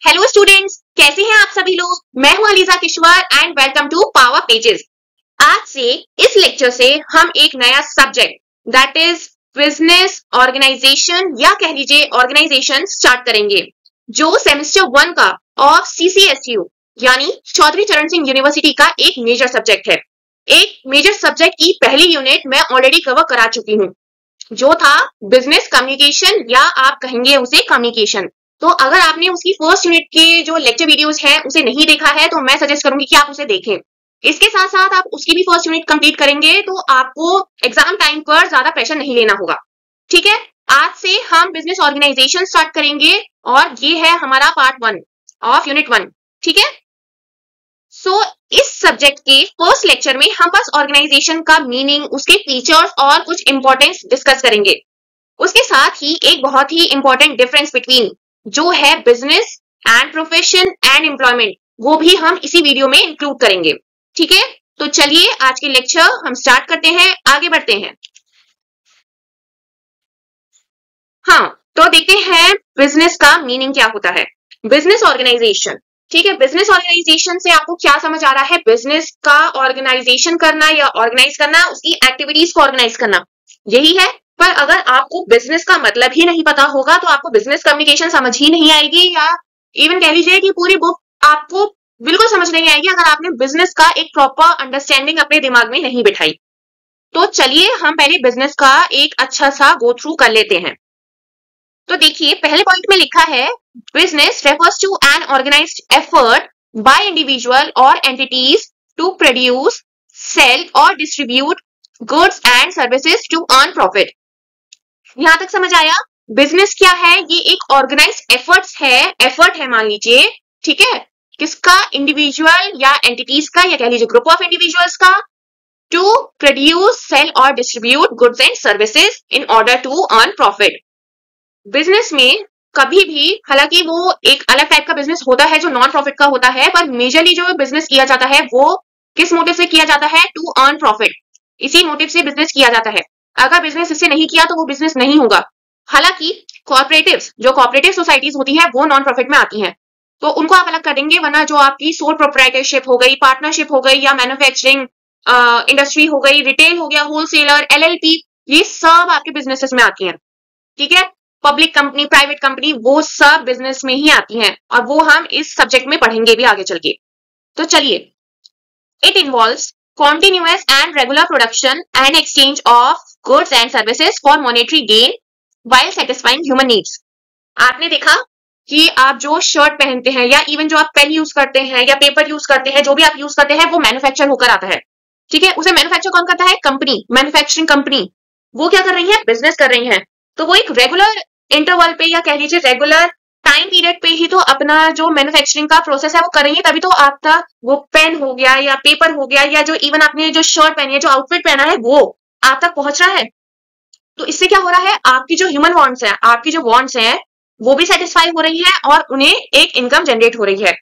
Hello students, कैसे हैं आप सभी लोग। मैं हूं Aliza Kishwar and welcome to power pages. आज से इस लेक्चर से हम एक नया subject that is business organisation या कह लीजिए ऑर्गेनाइजेशन स्टार्ट करेंगे, जो सेमेस्टर 1 का ऑफ CCSU यानी चौधरी चरण सिंह यूनिवर्सिटी का एक मेजर सब्जेक्ट है। एक मेजर सब्जेक्ट की पहली यूनिट मैं ऑलरेडी कवर करा चुकी हूँ, जो था बिजनेस कम्युनिकेशन या आप कहेंगे उसे कम्युनिकेशन। तो अगर आपने उसकी फर्स्ट यूनिट के जो लेक्चर वीडियोस हैं उसे नहीं देखा है तो मैं सजेस्ट करूंगी कि आप उसे देखें। इसके साथ साथ आप उसकी भी फर्स्ट यूनिट कंप्लीट करेंगे तो आपको एग्जाम टाइम पर ज्यादा प्रेशर नहीं लेना होगा। ठीक है, आज से हम बिजनेस ऑर्गेनाइजेशन स्टार्ट करेंगे और ये है हमारा पार्ट 1 ऑफ यूनिट 1। ठीक है, सो इस सब्जेक्ट के फर्स्ट लेक्चर में हम बस ऑर्गेनाइजेशन का मीनिंग, उसके फीचर्स और कुछ इंपॉर्टेंस डिस्कस करेंगे। उसके साथ ही एक बहुत ही इंपॉर्टेंट डिफरेंस बिटवीन जो है business and profession and employment, वो भी हम इसी वीडियो में इंक्लूड करेंगे। ठीक है, तो चलिए आज के लेक्चर हम स्टार्ट करते हैं, आगे बढ़ते हैं। हाँ, तो देखते हैं बिजनेस का मीनिंग क्या होता है। बिजनेस ऑर्गेनाइजेशन, ठीक है, बिजनेस ऑर्गेनाइजेशन से आपको क्या समझ आ रहा है। बिजनेस का ऑर्गेनाइजेशन करना या ऑर्गेनाइज करना, उसकी एक्टिविटीज को ऑर्गेनाइज करना, यही है। पर अगर आपको बिजनेस का मतलब ही नहीं पता होगा तो आपको बिजनेस कम्युनिकेशन समझ ही नहीं आएगी, या इवन कह लीजिए कि पूरी बुक आपको बिल्कुल समझ नहीं आएगी अगर आपने बिजनेस का एक प्रॉपर अंडरस्टैंडिंग अपने दिमाग में नहीं बिठाई। तो चलिए हम पहले बिजनेस का एक अच्छा सा गो थ्रू कर लेते हैं। तो देखिए पहले पॉइंट में लिखा है business refers to an organised effort by individual और एंटिटीज टू प्रोड्यूस, सेल और distribute goods and services to earn profit. यहां तक समझ आया। बिजनेस क्या है, ये एक ऑर्गेनाइज्ड एफर्ट है मान लीजिए। ठीक है, किसका, इंडिविजुअल या एंटिटीज का, या कह लीजिए ग्रुप ऑफ इंडिविजुअल्स का, टू प्रोड्यूस, सेल और distribute goods and services in order to earn profit. Business में कभी भी, हालांकि वो एक अलग टाइप का बिजनेस होता है जो नॉन प्रॉफिट का होता है, पर मेजरली जो बिजनेस किया जाता है वो किस मोटिव से किया जाता है, टू अर्न प्रॉफिट। इसी मोटिव से बिजनेस किया जाता है। अगर बिजनेस इससे नहीं किया तो वो बिजनेस नहीं होगा। हालांकि कॉर्पोरेटिव्स, जो कॉर्पोरेटिव सोसाइटीज होती है वो नॉन प्रॉफिट में आती हैं, तो उनको आप अलग कर देंगे। वरना जो आपकी सोल प्रोप्राइटरशिप हो गई, पार्टनरशिप हो गई, या मैन्युफैक्चरिंग इंडस्ट्री हो गई, रिटेल हो गया, होलसेलर, LLP, ये सब आपके बिजनेसेस में आती हैं। ठीक है, पब्लिक कंपनी, प्राइवेट कंपनी, वो सब बिजनेस में ही आती हैं और वो हम इस सब्जेक्ट में पढ़ेंगे भी आगे चल के। तो चलिए, it involves continuous and regular production and exchange of goods and services for monetary gain while satisfying human needs। आपने देखा कि आप जो शर्ट पहनते हैं या इवन जो आप पेन यूज करते हैं या पेपर यूज करते हैं, जो भी आप यूज करते हैं वो मैन्युफैक्चर होकर आता है। ठीक है, उसे मैन्युफैक्चर कौन करता है, कंपनी, मैन्युफैक्चरिंग कंपनी। वो क्या कर रही है, बिजनेस कर रही है। तो वो एक रेगुलर इंटरवल पे या कह लीजिए रेगुलर टाइम पीरियड पे ही तो अपना जो मैन्युफैक्चरिंग का प्रोसेस है वो करेंगे, तभी तो आपका वो पेन हो गया या पेपर हो गया या जो इवन आपने जो शर्ट पहनी है, जो आउटफिट पहना है, वो आप तक पहुंच रहा है। तो इससे क्या हो रहा है, आपकी जो ह्यूमन वांट्स है, आपकी जो वांट्स हैं वो भी सेटिस्फाई हो रही है और उन्हें एक इनकम जनरेट हो रही है।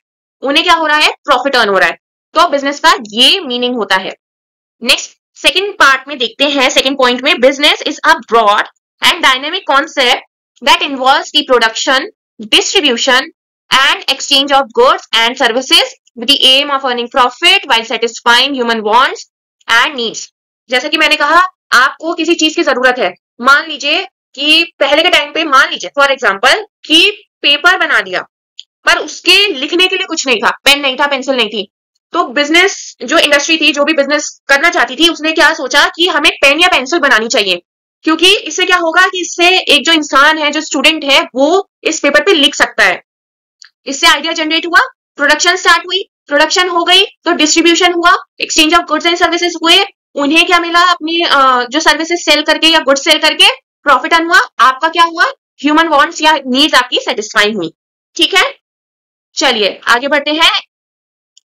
उन्हें क्या हो रहा है, प्रॉफिट अर्न हो रहा है। तो बिजनेस का ये मीनिंग होता है। नेक्स्ट सेकेंड पार्ट में देखते हैं, सेकेंड पॉइंट में, business is a broad and dynamic concept that involves the production, distribution and exchange of goods and services with the aim of earning profit while satisfying human wants and needs। जैसा कि मैंने कहा, आपको किसी चीज की जरूरत है। मान लीजिए कि पहले के टाइम पे, मान लीजिए फॉर एग्जांपल कि पेपर बना दिया पर उसके लिखने के लिए कुछ नहीं था, पेन नहीं था, पेंसिल नहीं थी। तो बिजनेस जो इंडस्ट्री थी, जो भी बिजनेस करना चाहती थी, उसने क्या सोचा कि हमें पेन या पेंसिल बनानी चाहिए, क्योंकि इससे क्या होगा कि इससे एक जो इंसान है, जो स्टूडेंट है, वो इस पेपर पे लिख सकता है। इससे आइडिया जनरेट हुआ, प्रोडक्शन स्टार्ट हुई, प्रोडक्शन हो गई तो डिस्ट्रीब्यूशन हुआ, exchange of goods and services हुए। उन्हें क्या मिला, अपनी जो सर्विसेज सेल करके या गुड्स सेल करके प्रॉफिट अर्न हुआ। आपका क्या हुआ, ह्यूमन वांट्स या नीड्स आपकी सेटिस्फाई हुई। ठीक है, चलिए आगे बढ़ते हैं।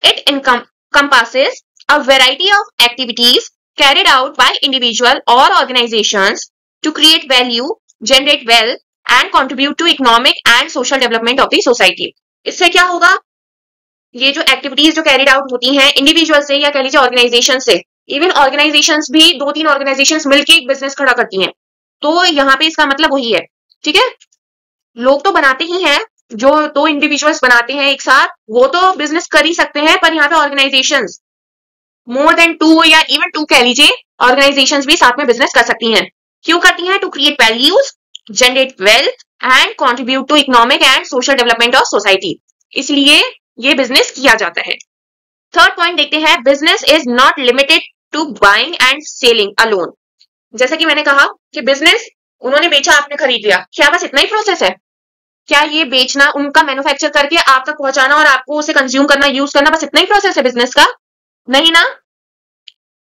It encompasses a variety of activities carried out by individual or organizations to create value, generate wealth and contribute to economic and social development of the society। इससे क्या होगा, ये जो एक्टिविटीज जो कैरिड आउट होती हैं इंडिविजुअल से या कह लीजिए ऑर्गेनाइजेशन से, इवन ऑर्गेनाइजेशंस भी 2-3 ऑर्गेनाइजेशंस मिलकर एक बिजनेस खड़ा करती हैं, तो यहाँ पे इसका मतलब वही है। ठीक है, लोग तो बनाते ही हैं जो दो इंडिविजुअल्स बनाते हैं एक साथ, वो तो बिजनेस कर ही सकते हैं, पर यहाँ पे ऑर्गेनाइजेशंस मोर देन 2 या इवन 2 कह लीजिए, ऑर्गेनाइजेशंस भी साथ में बिजनेस कर सकती हैं। क्यों करती हैं? To create values, generate wealth and contribute to economic and social development of society. इसलिए ये बिजनेस किया जाता है। थर्ड पॉइंट देखते हैं, business is not limited to buying and selling alone. जैसा कि मैंने कहा कि बिजनेस, उन्होंने बेचा, आपने खरीद लिया, क्या बस इतना ही प्रोसेस है? क्या ये बेचना, उनका मैन्युफैक्चर करके आप तक पहुंचाना और आपको उसे कंज्यूम करना, यूज करना, बस इतना ही प्रोसेस है बिजनेस का? नहीं ना।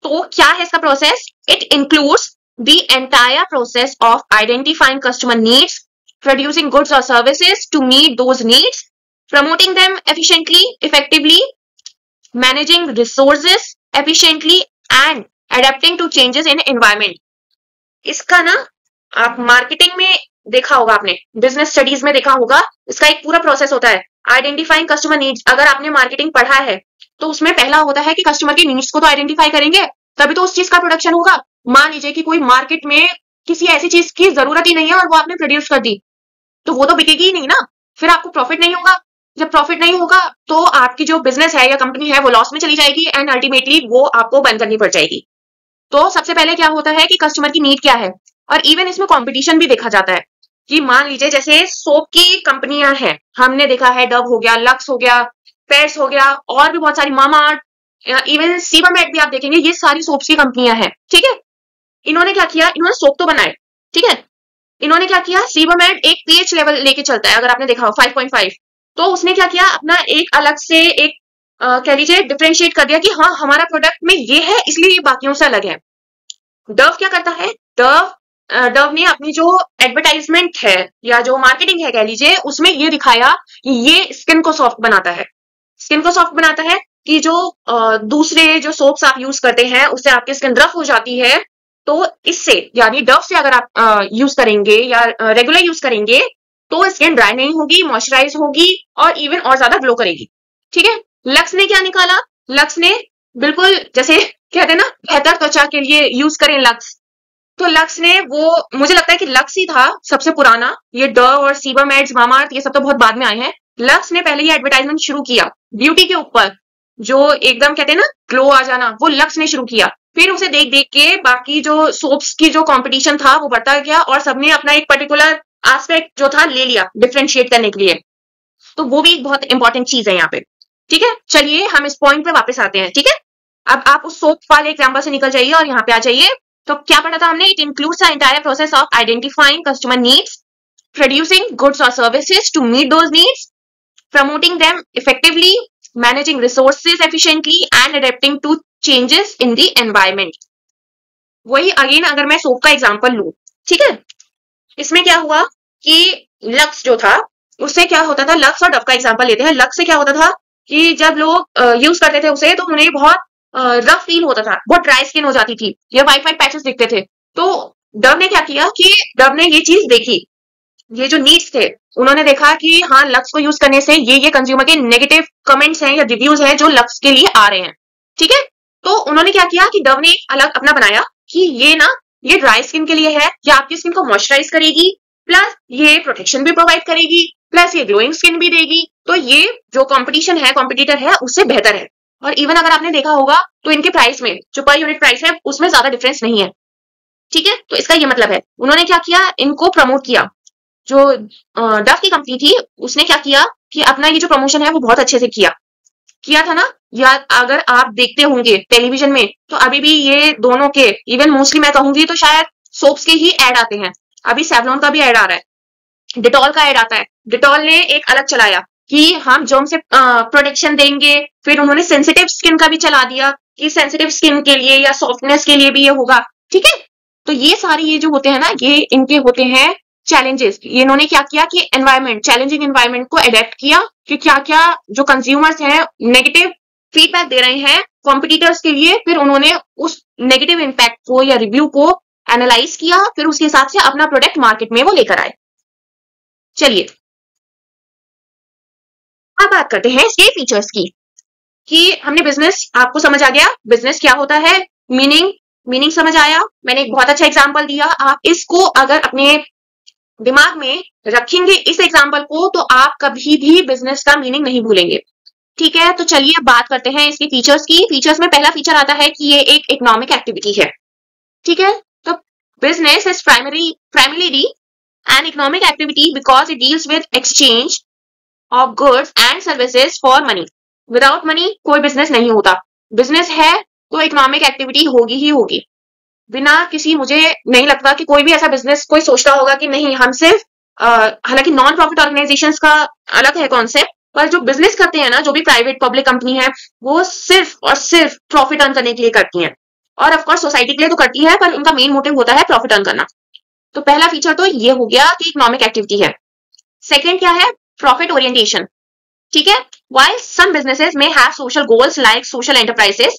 तो क्या है इसका process? It includes the entire process of identifying customer needs, producing goods और services to meet those needs, promoting them efficiently, effectively, managing resources efficiently and adapting to changes in environment. इसका ना आप मार्केटिंग में देखा होगा, आपने business studies में देखा होगा, इसका एक पूरा प्रोसेस होता है। आइडेंटिफाइंग कस्टमर नीड्स, अगर आपने मार्केटिंग पढ़ा है तो उसमें पहला होता है कि कस्टमर की नीड्स को तो आइडेंटिफाई करेंगे, तभी तो उस चीज का प्रोडक्शन होगा। मान लीजिए कि कोई मार्केट में किसी ऐसी चीज की जरूरत ही नहीं है और वो आपने प्रोड्यूस कर दी, तो वो तो बिकेगी ही नहीं ना, फिर आपको प्रॉफिट नहीं होगा। जब प्रॉफिट नहीं होगा तो आपकी जो बिजनेस है या कंपनी है वो लॉस में चली जाएगी एंड अल्टीमेटली वो आपको बंद करनी पड़ जाएगी। तो सबसे पहले क्या होता है कि कस्टमर की नीड क्या है, और इवन इसमें कंपटीशन भी देखा जाता है कि मान लीजिए जैसे सोप की कंपनियां हैं, हमने देखा है डव हो गया, लक्स हो गया, पेर्स हो गया, और भी बहुत सारी, मामाअर्थ, इवन सीबामेट भी आप देखेंगे, ये सारी सोप्स की कंपनियां हैं। ठीक है, इन्होंने क्या किया, इन्होंने सोप तो बनाए, ठीक है, इन्होंने क्या किया, सीबामेट एक पीएच लेवल लेके चलता है, अगर आपने देखा हो 5.5, तो उसने क्या किया, अपना एक अलग से एक कह लीजिए डिफरेंशिएट कर दिया कि हाँ हमारा प्रोडक्ट में ये है इसलिए ये बाकियों से अलग है। डव क्या करता है, डव ने अपनी जो एडवर्टाइजमेंट है या जो मार्केटिंग है कह लीजिए, उसमें ये दिखाया कि ये स्किन को सॉफ्ट बनाता है। स्किन को सॉफ्ट बनाता है कि जो दूसरे जो सोप्स आप यूज करते हैं उससे आपकी स्किन रफ हो जाती है, तो इससे यानी डव से अगर आप यूज करेंगे या रेगुलर यूज करेंगे तो स्किन ड्राई नहीं होगी, मॉइस्चराइज होगी और इवन और ज्यादा ग्लो करेगी। ठीक है, लक्स ने क्या निकाला, लक्स ने बिल्कुल जैसे कहते हैं ना बेहतर त्वचा के लिए यूज करें लक्स, तो लक्स ने वो, मुझे लगता है कि लक्स ही था सबसे पुराना, ये डव और सीबामेट्स, मामाअर्थ ये सब तो बहुत बाद में आए हैं। लक्स ने पहले ये एडवर्टाइजमेंट शुरू किया ब्यूटी के ऊपर, जो एकदम कहते हैं ना ग्लो आ जाना, वो लक्स ने शुरू किया। फिर उसे देख देख के बाकी जो सोप्स की जो कंपटीशन था वो बढ़ता गया और सबने अपना एक पर्टिकुलर एस्पेक्ट जो था ले लिया डिफरेंशिएट करने के लिए। तो वो भी एक बहुत इंपॉर्टेंट चीज है यहाँ पे। ठीक है, चलिए हम इस पॉइंट पे वापस आते हैं। ठीक है, अब आप उस सोप वाले एग्जाम्पल से निकल जाइए और यहाँ पे आ जाइए। तो क्या पढ़ा था हमने, it includes the entire process of identifying customer needs, producing goods और services to meet those needs, promoting them effectively, managing resources efficiently and adapting to changes in the environment. वही अगेन अगर मैं सोप का example लूं, ठीक है, इसमें क्या हुआ कि लक्स जो था उससे क्या होता था, लक्स और डव का एग्जाम्पल लेते हैं। लक्स से क्या होता था कि जब लोग यूज करते थे उसे तो उन्हें बहुत रफ फील होता था, बहुत ड्राई स्किन हो जाती थी, या वाइट वाइट पैचेस दिखते थे। तो डव ने क्या किया कि डव ने ये चीज देखी, ये जो नीड्स थे उन्होंने देखा कि हाँ लक्स को यूज करने से ये कंज्यूमर के नेगेटिव कमेंट्स हैं या रिव्यूज हैं जो लक्स के लिए आ रहे हैं। ठीक है, तो उन्होंने क्या किया कि डव ने अलग अपना बनाया कि ये ना, ये ड्राई स्किन के लिए है, ये आपकी स्किन को मॉइस्चराइज करेगी, प्लस ये प्रोटेक्शन भी प्रोवाइड करेगी, प्लस ये ग्लोइंग स्किन भी देगी। तो ये जो कंपटीशन है, कॉम्पिटिटर है, उससे बेहतर है। और इवन अगर आपने देखा होगा तो इनके प्राइस में जो पर यूनिट प्राइस है उसमें ज्यादा डिफरेंस नहीं है। ठीक है, तो इसका ये मतलब है उन्होंने क्या किया, इनको प्रमोट किया। जो डव की कंपनी थी उसने क्या किया कि अपना ये जो प्रमोशन है वो बहुत अच्छे से किया था ना। या अगर आप देखते होंगे टेलीविजन में तो अभी भी ये दोनों के, इवन मोस्टली मैं कहूंगी तो शायद सोप्स के ही एड आते हैं। अभी सेवलॉन का भी एड आ रहा है, डिटॉल का एड आता है। डिटॉल ने एक अलग चलाया कि हम जर्म से प्रोटेक्शन देंगे, फिर उन्होंने सेंसिटिव स्किन का भी चला दिया कि सेंसिटिव स्किन के लिए या सॉफ्टनेस के लिए भी ये होगा। ठीक है, तो ये सारे ये जो होते हैं ना, ये इनके होते हैं चैलेंजेस। ये इन्होंने क्या किया कि एनवायरमेंट, चैलेंजिंग एनवायरमेंट को अडेप्ट किया कि क्या क्या जो कंज्यूमर्स हैं नेगेटिव फीडबैक दे रहे हैं कॉम्पिटिटर्स के लिए, फिर उन्होंने उस नेगेटिव इम्पैक्ट को या रिव्यू को एनालाइज किया, फिर उसके हिसाब से अपना प्रोडक्ट मार्केट में वो लेकर आए। चलिए अब बात करते हैं इसके फीचर्स की, कि हमने बिजनेस, आपको समझ आ गया बिजनेस क्या होता है, मीनिंग समझ आया, मैंने एक बहुत अच्छा एग्जांपल दिया। आप इसको अगर अपने दिमाग में रखेंगे इस एग्जाम्पल को तो आप कभी भी बिजनेस का मीनिंग नहीं भूलेंगे। ठीक है, तो चलिए अब बात करते हैं इसके फीचर्स की। फीचर्स में पहला फीचर आता है कि ये एक इकोनॉमिक एक्टिविटी है। ठीक है, तो business is primarily an economic activity because it deals with exchange of goods and services for money. Without money कोई बिजनेस नहीं होता। बिजनेस है तो इकोनॉमिक एक्टिविटी होगी ही होगी। बिना किसी, मुझे नहीं लगता कि कोई भी ऐसा बिजनेस कोई सोचता होगा कि नहीं हम सिर्फ हालांकि नॉन प्रॉफिट ऑर्गेनाइजेशंस का अलग है कॉन्सेप्ट, पर जो बिजनेस करते हैं ना, जो भी प्राइवेट पब्लिक कंपनी है, वो सिर्फ और सिर्फ प्रॉफिट अर्न करने के लिए करती हैं। और ऑफकोर्स सोसाइटी के लिए तो करती है, पर उनका मेन मोटिव होता है प्रॉफिट अर्न करना। तो पहला फीचर तो ये हो गया कि इकोनॉमिक एक्टिविटी है। सेकेंड क्या है? Profit orientation. ठीक है, while some businesses may have social goals like social enterprises,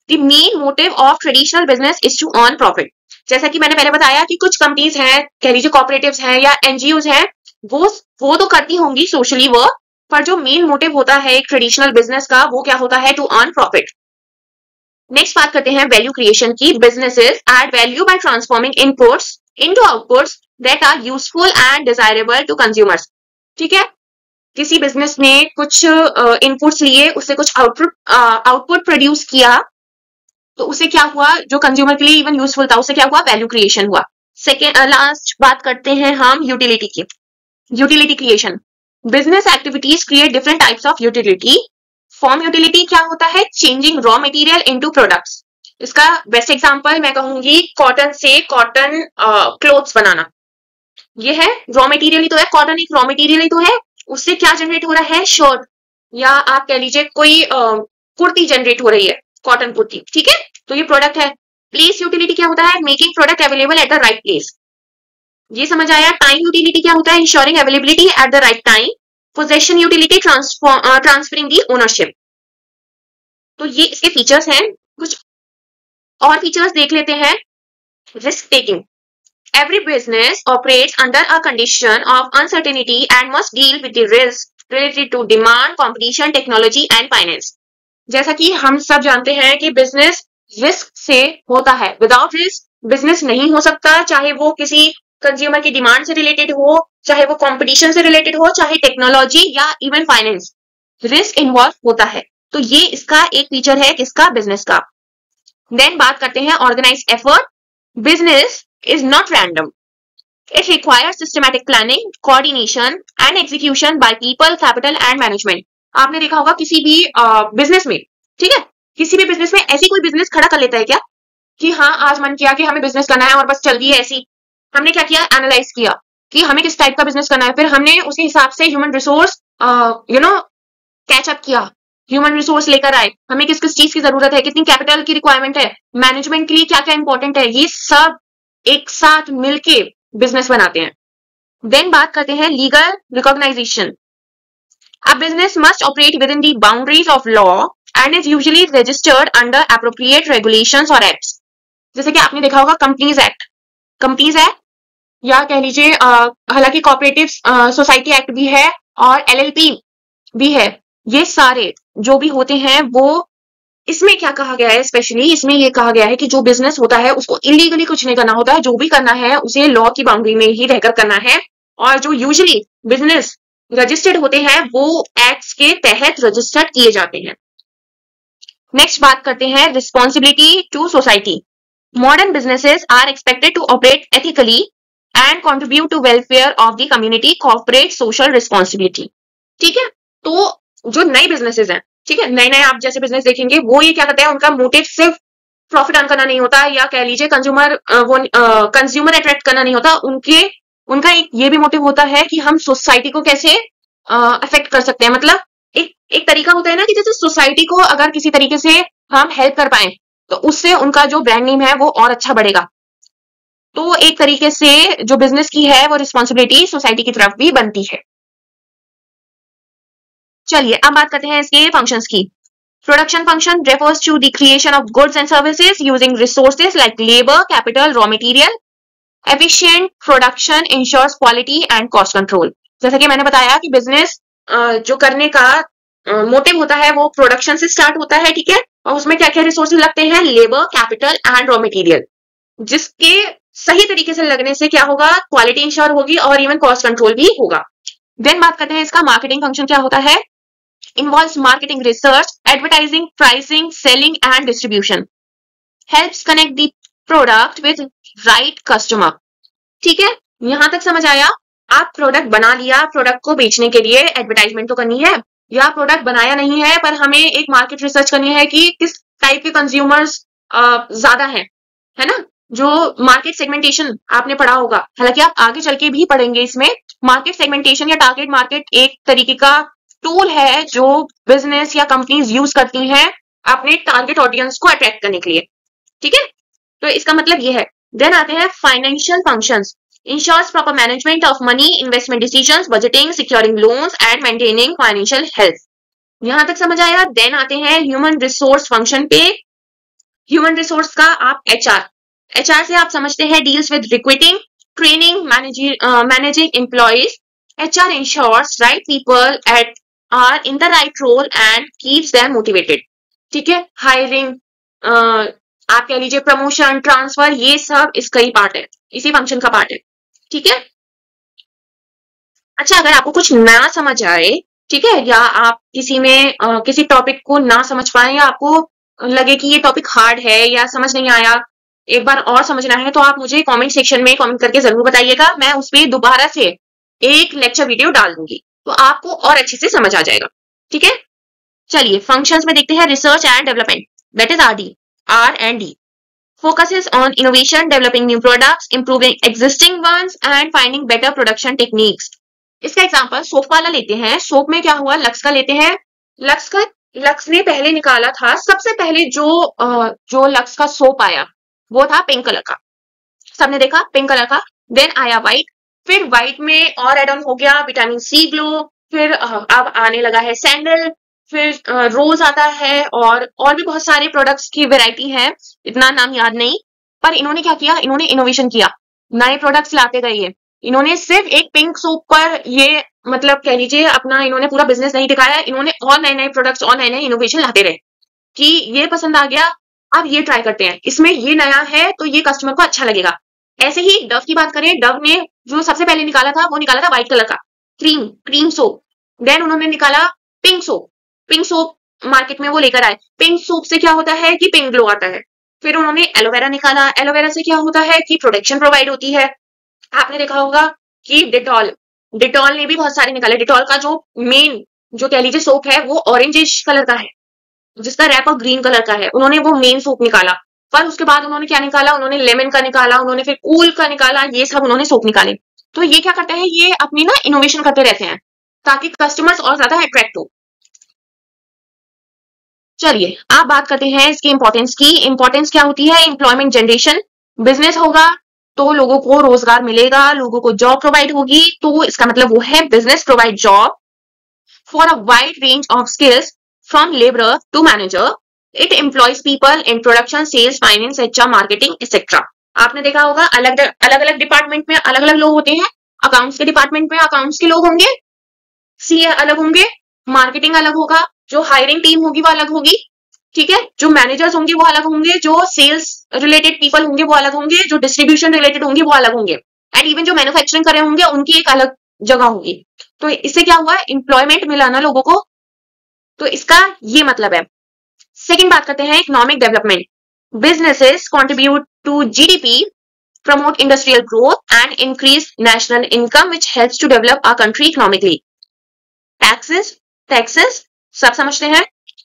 the main motive of traditional business is to earn profit। जैसा कि मैंने पहले बताया कि कुछ कंपनीज हैं, कह लीजिए कॉपरेटिव्स हैं या एनजीओज हैं, वो तो करती होंगी सोशली वर्क, पर जो मेन मोटिव होता है एक ट्रेडिशनल बिजनेस का, वो क्या होता है? To earn profit. नेक्स्ट बात करते हैं वैल्यू क्रिएशन की। Businesses add value by transforming inputs into outputs that are useful and desirable to consumers. ठीक है, किसी बिजनेस ने कुछ इनपुट्स लिए, उससे कुछ आउटपुट प्रोड्यूस किया, तो उससे क्या हुआ? जो कंज्यूमर के लिए इवन यूजफुल था, उससे क्या हुआ? वैल्यू क्रिएशन हुआ। सेकेंड लास्ट बात करते हैं हम यूटिलिटी की। Utility creation. Business activities create different types of utility. Form utility क्या होता है? Changing raw material into products. इसका बेस्ट एग्जांपल मैं कहूंगी कॉटन से कॉटन क्लोथ्स बनाना। ये है रॉ मटेरियल ही तो है, कॉटन एक रॉ मटेरियल ही तो है। उससे क्या जनरेट हो रहा है? शर्ट, या आप कह लीजिए कोई कुर्ती जनरेट हो रही है, कॉटन कुर्ती। ठीक है, तो ये प्रोडक्ट है। प्लेस यूटिलिटी क्या होता है? Making product available at the right place. ये समझ आया। टाइम यूटिलिटी क्या होता है? Ensuring availability at the right time. Possession utility transferring the ownership. तो ये इसके फीचर्स हैं। कुछ और फीचर्स देख लेते हैं। Risk taking. Every business operates under a condition of uncertainty and must deal with the risk related to demand, competition, technology and finance। जैसा कि हम सब जानते हैं कि बिजनेस रिस्क से होता है। विदाउट रिस्क बिजनेस नहीं हो सकता, चाहे वो किसी कंज्यूमर की डिमांड से रिलेटेड हो, चाहे वो कंपटीशन से रिलेटेड हो, चाहे टेक्नोलॉजी या इवन फाइनेंस, रिस्क इन्वॉल्व होता है। तो ये इसका एक फीचर है किसका? बिजनेस का। देन बात करते हैं organise effort. Business is not random. It requires systematic planning, coordination and execution by people, capital and management। आपने देखा होगा किसी भी बिजनेस में, ठीक है, किसी भी बिजनेस में ऐसी कोई बिजनेस खड़ा कर लेता है क्या कि हाँ आज मन किया कि हमें बिजनेस करना है और बस चल दी है ऐसी। हमने क्या किया? एनालाइज किया कि हमें किस टाइप का बिजनेस करना है, फिर हमने उसी हिसाब से ह्यूमन रिसोर्स कैचअप किया, ह्यूमन रिसोर्स लेकर आए, हमें किस किस चीज की जरूरत है, कितनी कैपिटल की रिक्वायरमेंट है, मैनेजमेंट के लिए क्या क्या इंपॉर्टेंट है, ये सब एक साथ मिलके बिजनेस बनाते हैं। देन बात करते हैं legal recognition. A business must operate within the boundaries of law and is usually registered under appropriate regulations और एक्ट्स। जैसे कि आपने देखा होगा कंपनीज एक्ट या कह लीजिए हालांकि कॉपरेटिव सोसाइटी एक्ट भी है और एलएलपी भी है। ये सारे जो भी होते हैं वो, इसमें क्या कहा गया है? स्पेशली इसमें ये कहा गया है कि जो बिजनेस होता है उसको इलीगली कुछ नहीं करना होता है, जो भी करना है उसे लॉ की बाउंड्री में ही रहकर करना है। और जो यूजुअली बिजनेस रजिस्टर्ड होते हैं वो एक्ट्स के तहत रजिस्टर्ड किए जाते हैं। नेक्स्ट बात करते हैं responsibility to society. Modern businesses are expected to operate ethically and contribute to welfare of the community, corporate social responsibility. ठीक है, तो जो नए बिजनेसेस हैं, ठीक है, नए नए आप जैसे बिजनेस देखेंगे वो ये क्या करते हैं? उनका मोटिव सिर्फ प्रॉफिट अर्न करना नहीं होता, या कह लीजिए कंज्यूमर अट्रैक्ट करना नहीं होता। उनका एक ये भी मोटिव होता है कि हम सोसाइटी को कैसे अफेक्ट कर सकते हैं। मतलब एक तरीका होता है ना कि जैसे सोसाइटी को अगर किसी तरीके से हम हेल्प कर पाए तो उससे उनका जो ब्रांड नेम है वो और अच्छा बढ़ेगा। तो एक तरीके से जो बिजनेस की है वो रिस्पॉन्सिबिलिटी सोसाइटी की तरफ भी बनती है। चलिए अब बात करते हैं इसके फंक्शंस की। Production function refers to the creation of goods and services using resources like labor, capital, raw material. Efficient production ensures quality and cost control। जैसा कि मैंने बताया कि बिजनेस जो करने का मोटिव होता है वो प्रोडक्शन से स्टार्ट होता है, ठीक है, और उसमें क्या क्या रिसोर्सेज लगते हैं? Labour, capital and raw material, जिसके सही तरीके से लगने से क्या होगा, क्वालिटी इंश्योर होगी और इवन कॉस्ट कंट्रोल भी होगा। देन बात करते हैं इसका मार्केटिंग फंक्शन क्या होता है। Involves marketing research, advertising, pricing, selling and distribution, helps connect the product with right customer. ठीक है, यहां तक समझ आया। आप प्रोडक्ट बना लिया, प्रोडक्ट को बेचने के लिए एडवर्टाइजमेंट तो करनी है, या प्रोडक्ट बनाया नहीं है पर हमें एक मार्केट रिसर्च करनी है कि किस टाइप के कंज्यूमर्स ज्यादा है ना। जो मार्केट सेगमेंटेशन आपने पढ़ा होगा, हालांकि आप आगे चल के भी पढ़ेंगे इसमें। मार्केट सेगमेंटेशन या टारगेट मार्केट एक तरीके का टूल है जो बिजनेस या कंपनीज यूज करती हैं अपने टारगेट ऑडियंस को अट्रैक्ट करने के लिए। ठीक है, तो इसका मतलब ये है। देन आते हैं financial functions, ensures proper management of money, investment decisions, budgeting, securing loans and maintaining financial health। यहां तक समझ आया। देन आते हैं ह्यूमन रिसोर्स फंक्शन पे। ह्यूमन रिसोर्स का आप एचआर से आप समझते हैं deals with recruiting, training, managing employees. HR ensures right people at are in the right role and keeps them motivated. ठीक है, हायरिंग, आप कह लीजिए प्रमोशन, ट्रांसफर, ये सब इसका ही पार्ट है, इसी फंक्शन का पार्ट है। ठीक है, अच्छा अगर आपको कुछ ना समझ आए, ठीक है, या आप किसी में किसी टॉपिक को ना समझ पाए या आपको लगे कि ये टॉपिक हार्ड है या समझ नहीं आया, एक बार और समझना है, तो आप मुझे कमेंट सेक्शन में कमेंट करके जरूर बताइएगा। मैं उस पर दोबारा से एक लेक्चर वीडियो डाल दूंगी तो आपको और अच्छे से समझ आ जाएगा। ठीक है, चलिए फंक्शंस में देखते हैं। Research and development, that is R&D, focuses on innovation, developing new products, improving existing ones and finding better production techniques। इसका एग्जांपल सोप वाला लेते हैं। सोप में क्या हुआ, लक्स का लेते हैं। लक्स ने पहले निकाला था, सबसे पहले जो लक्स का सोप आया वो था पिंक कलर का, सबने देखा पिंक कलर का। देन आया व्हाइट, फिर व्हाइट में और एड ऑन हो गया विटामिन सी ग्लो, फिर अब आने लगा है सैंडल, फिर रोज आता है और भी बहुत सारे प्रोडक्ट्स की वैरायटी है, इतना नाम याद नहीं। पर इन्होंने क्या किया, इन्होंने इनोवेशन किया, नए प्रोडक्ट्स लाते गए। इन्होंने सिर्फ एक पिंक सोप पर ये मतलब कह लीजिए अपना इन्होंने पूरा बिजनेस नहीं दिखाया, इन्होंने और नए नए प्रोडक्ट्स और नए नए इनोवेशन लाते रहे कि ये पसंद आ गया, अब ये ट्राई करते हैं, इसमें ये नया है तो ये कस्टमर को अच्छा लगेगा। ऐसे ही डव की बात करें, डव ने जो सबसे पहले निकाला था वो निकाला था व्हाइट कलर का क्रीम सोप। देन उन्होंने निकाला पिंक सोप मार्केट में वो लेकर आए। पिंक सोप से क्या होता है कि पिंक ग्लो आता है। फिर उन्होंने एलोवेरा निकाला, एलोवेरा से क्या होता है कि प्रोटेक्शन प्रोवाइड होती है। आपने देखा होगा कि डिटॉल ने भी बहुत सारे निकाले। डिटॉल का जो मेन जो कह लीजिए सोप है वो ऑरेंजिश कलर का है, जिसका रैपर ग्रीन कलर का है। उन्होंने वो मेन सोप निकाला, पर उसके बाद उन्होंने क्या निकाला, उन्होंने लेमन का निकाला, उन्होंने फिर कूल का निकाला, ये सब उन्होंने सोप निकाले। तो ये क्या करते हैं, ये अपनी ना इनोवेशन करते रहते हैं ताकि कस्टमर्स और ज्यादा अट्रैक्ट हो। चलिए आप बात करते हैं इसकी इंपॉर्टेंस की। इंपॉर्टेंस क्या होती है, एम्प्लॉयमेंट जनरेशन। बिजनेस होगा तो लोगों को रोजगार मिलेगा, लोगों को जॉब प्रोवाइड होगी, तो इसका मतलब वो है business provide job for a wide range of skills from labour to manager. It employs people in production, sales, finance, HR, marketing etcetera. आपने देखा होगा अलग अलग डिपार्टमेंट में अलग अलग लोग होते हैं। अकाउंट्स के डिपार्टमेंट में अकाउंट्स के लोग होंगे, सीए अलग होंगे, मार्केटिंग अलग होगा, जो हायरिंग टीम होगी वो अलग होगी, ठीक है, जो मैनेजर्स होंगे वो अलग होंगे, जो सेल्स रिलेटेड पीपल होंगे वो अलग होंगे, जो डिस्ट्रीब्यूशन रिलेटेड होंगे वो अलग होंगे, एंड इवन जो मैन्युफैक्चरिंग कर रहे होंगे उनकी एक अलग जगह होगी। तो इससे क्या हुआ, एम्प्लॉयमेंट मिला ना लोगों को, तो इसका ये मतलब है। सेकंड बात करते हैं economic development. Businesses contribute to GDP, promote industrial growth and increase national income which helps to develop our country economically। Taxes सब समझते हैं,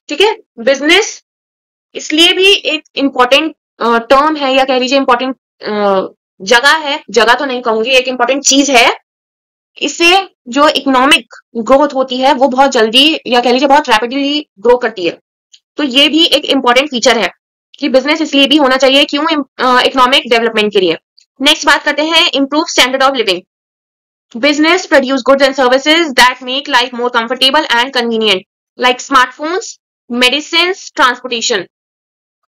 ठीक है। बिजनेस इसलिए भी एक इंपॉर्टेंट टर्म है या कह लीजिए इंपॉर्टेंट जगह है, जगह तो नहीं कहूंगी, एक इंपॉर्टेंट चीज है। इससे जो इकोनॉमिक ग्रोथ होती है वो बहुत जल्दी या कह लीजिए बहुत रैपिडली ग्रो करती है। तो ये भी एक इंपॉर्टेंट फीचर है कि बिजनेस इसलिए भी होना चाहिए, क्यों, इकोनॉमिक डेवलपमेंट के लिए। नेक्स्ट बात करते हैं improve standard of living. Business produce goods and services that make life more comfortable and convenient, like smartphones, medicines, transportation।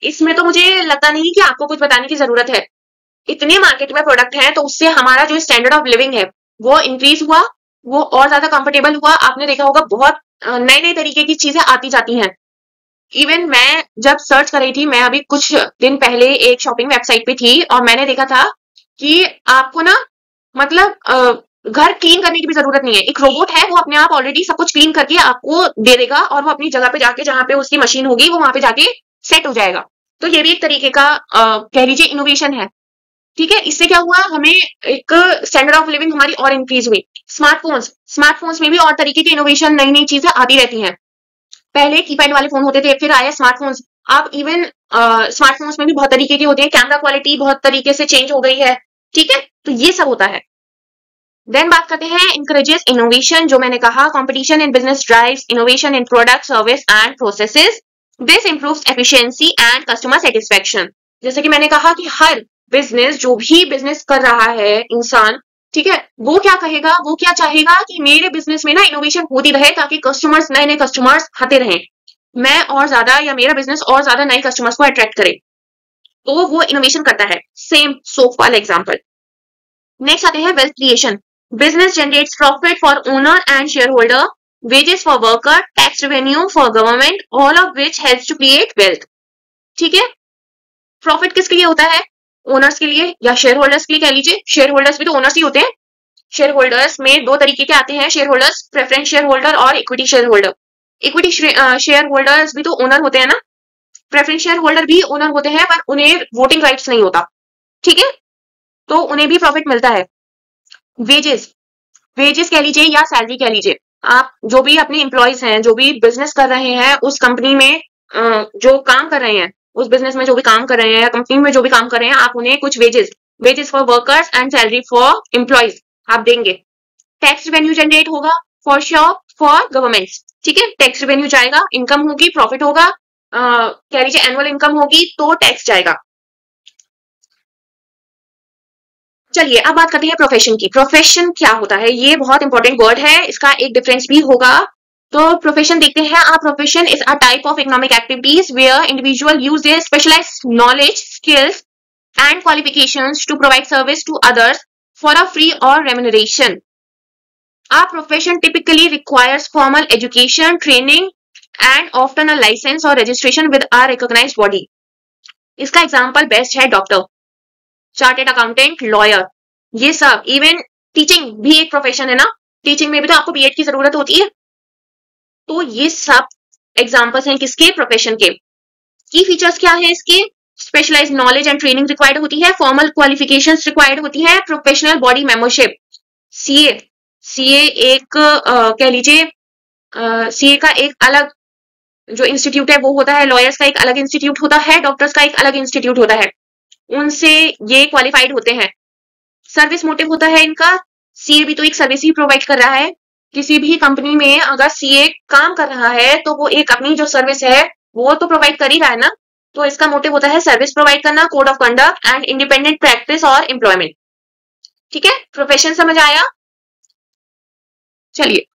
इसमें तो मुझे लगता नहीं कि आपको कुछ बताने की जरूरत है, इतने मार्केट में प्रोडक्ट हैं, तो उससे हमारा जो स्टैंडर्ड ऑफ लिविंग है वो इंक्रीज हुआ, वो और ज्यादा कंफर्टेबल हुआ। आपने देखा होगा बहुत नए नए तरीके की चीजें आती जाती हैं। इवन मैं जब सर्च कर रही थी, मैं अभी कुछ दिन पहले एक शॉपिंग वेबसाइट पे थी और मैंने देखा था कि आपको ना मतलब घर क्लीन करने की भी जरूरत नहीं है। एक रोबोट है, वो अपने आप ऑलरेडी सब कुछ क्लीन करके आपको दे देगा और वो अपनी जगह पे जाके, जहां पे उसकी मशीन होगी, वो वहां पे जाके सेट हो जाएगा। तो ये भी एक तरीके का कह लीजिए इनोवेशन है। ठीक है, इससे क्या हुआ, हमें एक स्टैंडर्ड ऑफ लिविंग हमारी और इंक्रीज हुई। स्मार्टफोन्स में भी और तरीके की इनोवेशन, नई नई चीजें आती रहती हैं। पहले कीपैड वाले फोन होते थे, फिर आए स्मार्टफोन्स। अब इवन स्मार्टफोन्स में भी बहुत तरीके के होते हैं, कैमरा क्वालिटी बहुत तरीके से चेंज हो गई है। ठीक है, तो ये सब होता है। देन बात करते हैं इंकरेजेस इनोवेशन, जो मैंने कहा, competition in business drives innovation in product, service and processes. This improves efficiency and customer satisfaction. जैसे कि मैंने कहा कि हर बिजनेस, जो भी बिजनेस कर रहा है इंसान, ठीक है, वो क्या कहेगा, वो क्या चाहेगा कि मेरे बिजनेस में ना इनोवेशन होती रहे, ताकि कस्टमर्स, नए नए कस्टमर्स आते रहें, मैं और ज्यादा, या मेरा बिजनेस और ज्यादा नए कस्टमर्स को अट्रैक्ट करे। तो वो इनोवेशन करता है। सेम सोप वाला एग्जाम्पल। नेक्स्ट आते हैं wealth creation. Business generates profit for owner and shareholder, wages for worker, tax revenue for government, all of which helps to create wealth. ठीक है, प्रॉफिट किसके लिए होता है, ओनर्स के लिए या शेयर होल्डर्स के लिए कह लीजिए। शेयर होल्डर्स भी तो ओनर्स ही होते हैं। शेयर होल्डर्स में दो तरीके के आते हैं shareholders, preference shareholder और equity shareholder. Equity shareholders भी तो ओनर होते हैं ना, प्रेफरेंस शेयर होल्डर भी ओनर होते हैं, पर उन्हें वोटिंग राइट्स नहीं होता। ठीक है, तो उन्हें भी प्रॉफिट मिलता है। वेजेस, वेजेस कह लीजिए या सैलरी कह लीजिए, आप जो भी अपने एम्प्लॉयज हैं, जो भी बिजनेस कर रहे हैं, उस कंपनी में जो काम कर रहे हैं, उस बिजनेस में जो भी काम कर रहे हैं, या कंपनी में जो भी काम कर रहे हैं, आप उन्हें कुछ wages for workers and salary for employees आप देंगे। टैक्स रेवेन्यू जनरेट होगा फॉर श्योर फॉर गवर्नमेंट। ठीक है, टैक्स रेवेन्यू जाएगा, इनकम होगी, प्रॉफिट होगा, कह लीजिए एनुअल इनकम होगी, तो टैक्स जाएगा। चलिए अब बात करते हैं प्रोफेशन की। प्रोफेशन क्या होता है, ये बहुत इंपॉर्टेंट वर्ड है, इसका एक डिफरेंस भी होगा। तो प्रोफेशन देखते हैं आप। Profession is a type of economic activities where individual use their specialised knowledge, skills and qualifications to provide service to others for a free और remuneration. A profession typically requires formal education, training, and often a license or registration with a recognized body. इसका example best है doctor, chartered accountant, lawyer, ये सब। Even teaching भी एक profession है ना, teaching में भी तो आपको बीएड की जरूरत होती है। तो ये सब एग्जाम्पल्स हैं किसके, प्रोफेशन के। की फीचर्स क्या है इसके, specialised knowledge and training required होती है, फॉर्मल क्वालिफिकेशंस रिक्वायर्ड होती है, professional body membership. CA, CA एक कह लीजिए सीए का एक अलग जो इंस्टीट्यूट है वो होता है, लॉयर्स का एक अलग इंस्टीट्यूट होता है, डॉक्टर्स का एक अलग इंस्टीट्यूट होता है, उनसे ये क्वालिफाइड होते हैं। सर्विस मोटिव होता है इनका, सीए भी तो एक सर्विस ही प्रोवाइड कर रहा है। किसी भी कंपनी में अगर सीए काम कर रहा है तो वो एक अपनी जो सर्विस है वो तो प्रोवाइड कर ही रहा है ना, तो इसका मोटिव होता है सर्विस प्रोवाइड करना, code of conduct and independent practice और एम्प्लॉयमेंट। ठीक है, प्रोफेशन समझ आया। चलिए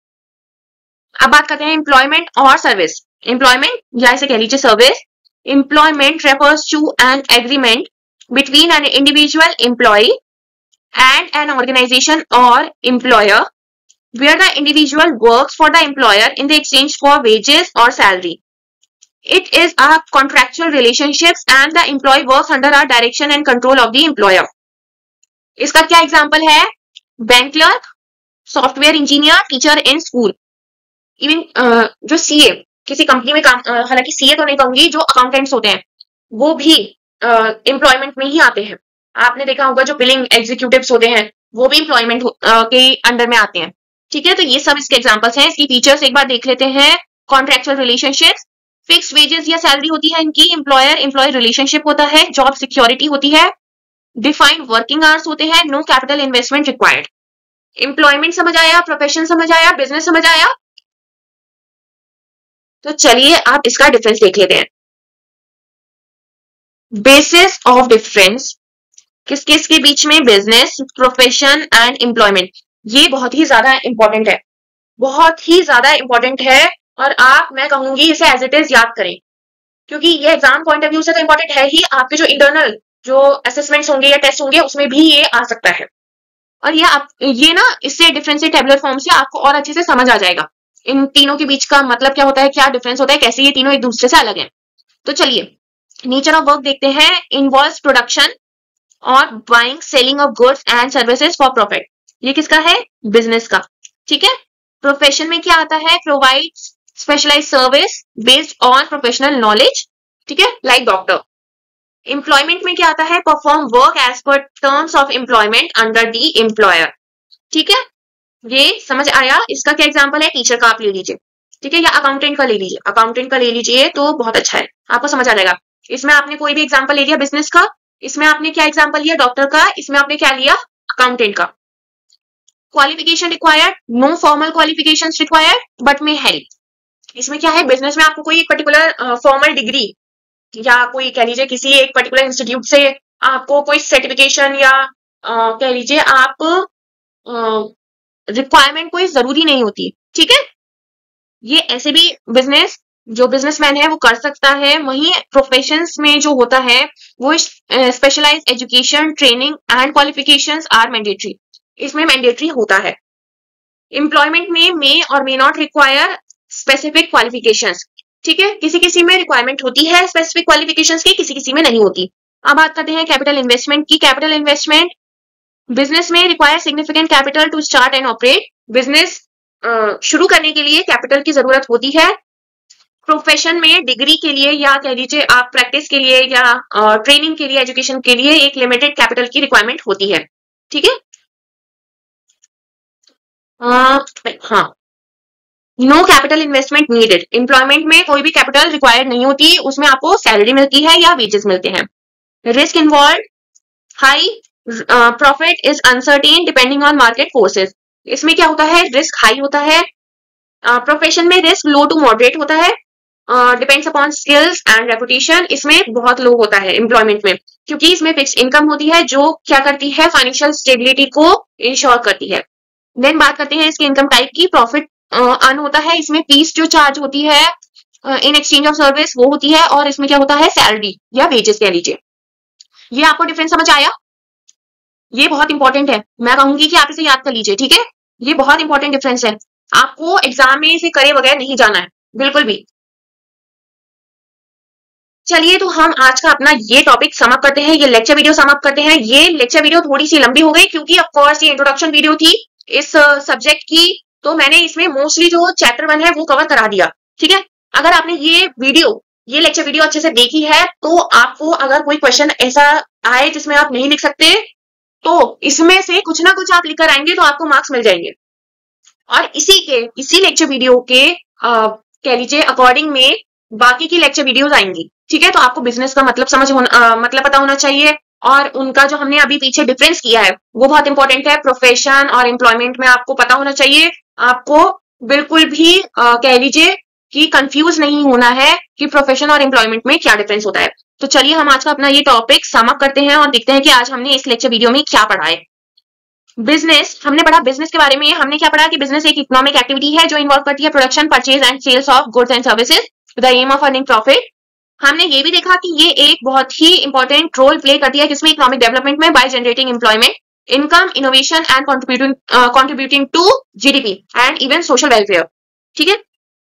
अब बात करते हैं एम्प्लॉयमेंट और सर्विस। एम्प्लॉयमेंट या इसे कह लीजिए service. Employment refers to an agreement between an individual employee and an organization or employer where the individual works for the employer in the exchange for wages or salary. It is a contractual relationship and the employee works under a direction and control of the employer. इसका क्या example है, bank clerk, software engineer, teacher in school. Even जो CA किसी company में काम, हालांकि CA तो नहीं कहूंगी, जो अकाउंटेंट्स होते हैं वो भी एम्प्लॉयमेंट में ही आते हैं। आपने देखा होगा जो बिलिंग एग्जीक्यूटिव्स होते हैं वो भी एम्प्लॉयमेंट के अंडर में आते हैं। ठीक है, तो ये सब इसके एग्जांपल्स हैं। इसकी फीचर्स एक बार देख लेते हैं। कॉन्ट्रेक्चुअल रिलेशनशिप्स, फिक्स वेजेस या सैलरी होती है इनकी, एम्प्लॉयर एम्प्लॉय रिलेशनशिप होता है, जॉब सिक्योरिटी होती है, डिफाइंड वर्किंग आवर्स होते हैं, no capital investment required. Employment समझ आया, प्रोफेशन समझ आया, बिजनेस समझ आया। तो चलिए आप इसका डिफरेंस देख लेते हैं। बेसिस ऑफ डिफरेंस किस किस के बीच में, बिजनेस, प्रोफेशन एंड एम्प्लॉयमेंट। ये बहुत ही ज्यादा इंपॉर्टेंट है, बहुत ही ज्यादा इंपॉर्टेंट है। और आप, मैं कहूंगी इसे एज इट इज याद करें, क्योंकि ये एग्जाम पॉइंट ऑफ व्यू से तो इंपॉर्टेंट है ही, आपके जो इंटरनल जो असेसमेंट्स होंगे या टेस्ट होंगे उसमें भी ये आ सकता है। और ये ना इससे डिफरेंशिएट टेबुलर फॉर्म से आपको और अच्छे से समझ आ जाएगा इन तीनों के बीच का मतलब क्या होता है, क्या डिफरेंस होता है, कैसे ये तीनों एक दूसरे से अलग है। तो चलिए नेचर ऑफ वर्क देखते हैं। इन्वॉल्व्स प्रोडक्शन और buying selling of goods and services for profit. ये किसका है? बिजनेस का। ठीक है। प्रोफेशन में क्या आता है? Provide specialise service based on professional knowledge. ठीक है, लाइक डॉक्टर। एम्प्लॉयमेंट में क्या आता है? Perform work as per terms of employment under the employer. ठीक है, ये समझ आया? इसका क्या एग्जांपल है? टीचर का आप ले लीजिए, ठीक है, या अकाउंटेंट का ले लीजिए। अकाउंटेंट का ले लीजिए तो बहुत अच्छा है, आपको समझ आ जाएगा। इसमें आपने कोई भी एग्जांपल ले लिया बिजनेस का, इसमें आपने क्या एग्जांपल लिया? डॉक्टर का, इसमें आपने क्या लिया? अकाउंटेंट का। Qualification required, no formal qualifications required but may help. इसमें क्या है? बिजनेस में आपको कोई एक पर्टिकुलर फॉर्मल डिग्री या कोई कह लीजिए किसी एक पर्टिकुलर इंस्टीट्यूट से आपको कोई सर्टिफिकेशन या कह लीजिए आप रिक्वायरमेंट कोई जरूरी नहीं होती। ठीक है, ये ऐसे भी बिजनेस जो बिजनेसमैन है वो कर सकता है। वहीं प्रोफेशंस में जो होता है वो specialise education, training and qualifications are mandatory. इसमें मैंडेटरी होता है। एम्प्लॉयमेंट में मे और may not require specific qualifications. ठीक है, किसी किसी में रिक्वायरमेंट होती है स्पेसिफिक क्वालिफिकेशंस की, किसी किसी में नहीं होती। अब बात करते हैं कैपिटल इन्वेस्टमेंट की। कैपिटल इन्वेस्टमेंट बिजनेस में require significant capital to start and operate. Business शुरू करने के लिए कैपिटल की जरूरत होती है। प्रोफेशन में डिग्री के लिए या कह लीजिए आप प्रैक्टिस के लिए या ट्रेनिंग के लिए, एजुकेशन के लिए एक लिमिटेड कैपिटल की रिक्वायरमेंट होती है। ठीक है, हाँ, no capital investment needed. Employment में कोई भी कैपिटल रिक्वायर्ड नहीं होती, उसमें आपको सैलरी मिलती है या वेजेस मिलते हैं। Risk involve high, profit is uncertain depending on market forces. इसमें क्या होता है? रिस्क हाई होता है। प्रोफेशन में रिस्क लो टू मॉडरेट होता है। Depends upon skills and reputation. इसमें बहुत लो होता है एम्प्लॉयमेंट में, क्योंकि इसमें फिक्स इनकम होती है जो क्या करती है? फाइनेंशियल स्टेबिलिटी को इंश्योर करती है। देन बात करते हैं इसके इनकम टाइप की। प्रॉफिट अर्न होता है, इसमें फीस जो चार्ज होती है इन एक्सचेंज ऑफ सर्विस वो होती है, और इसमें क्या होता है? सैलरी या वेजेस कह लीजिए। ये आपको डिफरेंस समझ आया? ये बहुत इंपॉर्टेंट है, मैं कहूंगी कि आप इसे याद कर लीजिए। ठीक है, ये बहुत इंपॉर्टेंट डिफरेंस है, आपको एग्जाम में इसे करे बगैर नहीं जाना है बिल्कुल भी। चलिए, तो हम आज का अपना ये टॉपिक समाप्त करते हैं, ये लेक्चर वीडियो समाप्त करते हैं। ये लेक्चर वीडियो थोड़ी सी लंबी हो गई क्योंकि ऑफ कोर्स ये इंट्रोडक्शन वीडियो थी इस सब्जेक्ट की, तो मैंने इसमें मोस्टली जो चैप्टर 1 है वो कवर करा दिया। ठीक है, अगर आपने ये लेक्चर वीडियो अच्छे से देखी है तो आपको अगर कोई क्वेश्चन ऐसा आए जिसमें आप नहीं लिख सकते तो इसमें से कुछ ना कुछ आप लिखकर आएंगे तो आपको मार्क्स मिल जाएंगे। और इसी लेक्चर वीडियो के कह लीजिए अकॉर्डिंग में बाकी की लेक्चर वीडियोस आएंगी। ठीक है, तो आपको बिजनेस का मतलब मतलब पता होना चाहिए, और उनका जो हमने अभी पीछे डिफरेंस किया है वो बहुत इंपॉर्टेंट है। प्रोफेशन और एम्प्लॉयमेंट में आपको पता होना चाहिए। आपको बिल्कुल भी कह लीजिए कि कंफ्यूज नहीं होना है कि प्रोफेशन और एम्प्लॉयमेंट में क्या डिफरेंस होता है। तो चलिए हम आज का अपना ये टॉपिक समाप्त करते हैं और देखते हैं कि आज हमने इस लेक्चर वीडियो में क्या पढ़ा है। बिजनेस हमने पढ़ा, बिजनेस के बारे में हमने क्या पढ़ा कि बिजनेस एक इकोनॉमिक एक्टिविटी है जो इन्वॉल्व करती है production, purchase and sales of goods and services with the aim of earning profit. हमने ये भी देखा कि ये एक बहुत ही इंपॉर्टेंट रोल प्ले करती है किसमें? इकोनॉमिक डेवलपमेंट में, by generating employment, income, innovation and contributing to GDP and even social welfare. ठीक है,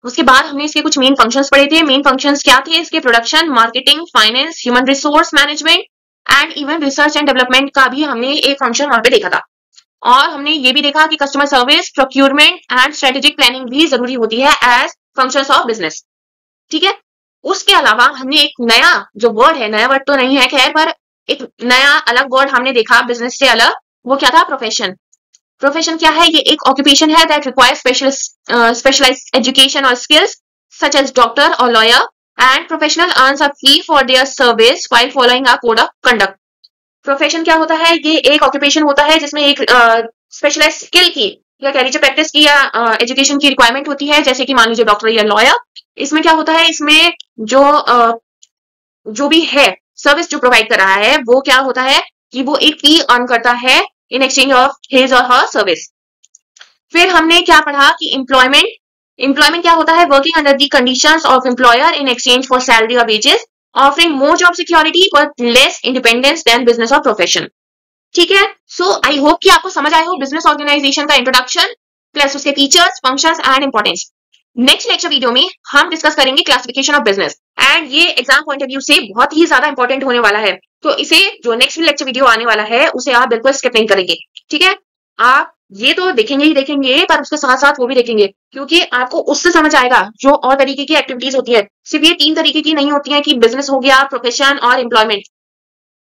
उसके बाद हमने इसके कुछ मेन फंक्शंस पढ़े थे। मेन फंक्शंस क्या थे इसके? Production, marketing, finance, human resource management and even research and development का भी हमने एक फंक्शन वहां पे देखा था। और हमने ये भी देखा कि customer service, procurement and strategic planning भी जरूरी होती है एज फंक्शंस ऑफ बिजनेस। ठीक है, उसके अलावा हमने एक नया जो वर्ड है, नया वर्ड तो नहीं है खैर, पर एक नया अलग वर्ड हमने देखा बिजनेस से अलग, वो क्या था? प्रोफेशन। प्रोफेशन क्या है? ये एक ऑक्यूपेशन है दैट रिक्वायर स्पेशलाइज्ड एजुकेशन और स्किल्स सच एज डॉक्टर और lawyer, and professional earns a fee for their service while following a code of conduct. Profession क्या होता है? ये एक ऑक्यूपेशन होता है जिसमें एक स्पेशलाइज स्किल की या कह लीजिए प्रैक्टिस की या एजुकेशन की रिक्वायरमेंट होती है, जैसे कि मान लीजिए डॉक्टर या लॉयर। इसमें क्या होता है? इसमें जो भी है सर्विस जो प्रोवाइड कर रहा है वो क्या होता है कि वो एक फी अर्न करता है इन एक्सचेंज ऑफ हिज और हर सर्विस। फिर हमने क्या पढ़ा कि एम्प्लॉयमेंट क्या होता है? Working under the conditions of employer in exchange for salary और wages, offering more job security but less independence than business और प्रोफेशन। ठीक है, सो आई होप कि आपको समझ आया हो बिजनेस ऑर्गेनाइजेशन का इंट्रोडक्शन प्लस उसके features, functions and importance. Next lecture video में हम डिस्कस करेंगे क्लासिफिकेशन ऑफ बिजनेस एंड ये एग्जाम पॉइंट ऑफ व्यू से बहुत ही ज्यादा इंपॉर्टेंट होने वाला है। तो इसे जो नेक्स्ट लेक्चर वीडियो आने वाला है उसे आप बिल्कुल स्किप नहीं करेंगे, ठीक है। आप ये तो देखेंगे ही देखेंगे, पर उसके साथ साथ वो भी देखेंगे, क्योंकि आपको उससे समझ आएगा जो और तरीके की एक्टिविटीज होती है। सिर्फ ये 3 तरीके की नहीं होती है कि बिजनेस हो गया, प्रोफेशन और एम्प्लॉयमेंट।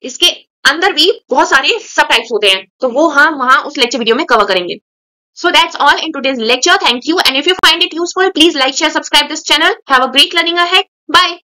इसके अंदर भी बहुत सारे सब टाइप्स होते हैं, तो वो हम वहां उस लेक्चर वीडियो में कवर करेंगे। So that's all in today's lecture. Thank you. And if you find it useful, please like, share, subscribe this channel. Have a great learning ahead. Bye.